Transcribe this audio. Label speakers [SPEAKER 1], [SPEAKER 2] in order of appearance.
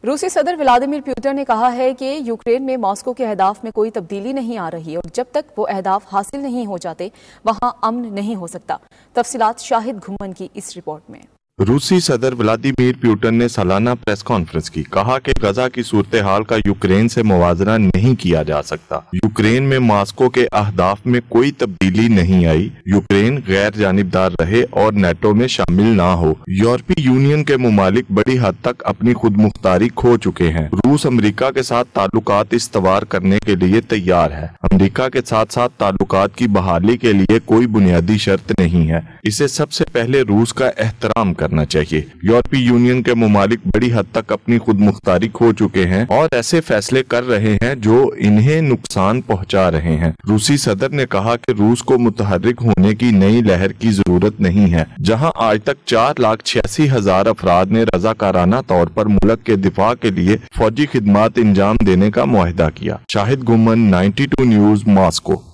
[SPEAKER 1] रूसी सदर Vladimir Putin ने कहा है कि यूक्रेन में मॉस्को के अहदाफ में कोई तब्दीली नहीं आ रही और जब तक वो अहदाफ हासिल नहीं हो जाते वहां अमन नहीं हो सकता। तफसीलात शाहिद घुम्मन की इस रिपोर्ट में।
[SPEAKER 2] रूसी सदर व्लादिमीर पुतिन ने सालाना प्रेस कॉन्फ्रेंस की, कहा कि गजा की सूरत हाल का यूक्रेन से मुवाजना नहीं किया जा सकता। यूक्रेन में मॉस्को के अहदाफ में कोई तब्दीली नहीं आई। यूक्रेन गैर जानिबदार रहे और नेटो में शामिल ना हो। यूरोपीय यूनियन के मुमालिक बड़ी हद तक अपनी खुद मुख्तारी खो चुके हैं। रूस अमरीका के साथ ताल्लुकात इस्तवार करने के लिए तैयार है। अमरीका के साथ साथ ताल्लुकात की बहाली के लिए कोई बुनियादी शर्त नहीं है। इसे सबसे पहले रूस का एहतराम करना चाहिए। यूरोपीय यूनियन के मुमालिक बड़ी हद तक अपनी खुद मुख्तारी खो चुके हैं और ऐसे फैसले कर रहे हैं जो इन्हें नुकसान पहुंचा रहे हैं। रूसी सदर ने कहा कि रूस को मुतहर्रिक होने की नई लहर की जरूरत नहीं है। जहां आज तक 4,86,000 अफराद ने रजाकाराना तौर पर मुल्क के दिफा के लिए फौजी खिदमात इंजाम देने का मुआहदा किया। Shahid Ghumman, 92 news, Moscow.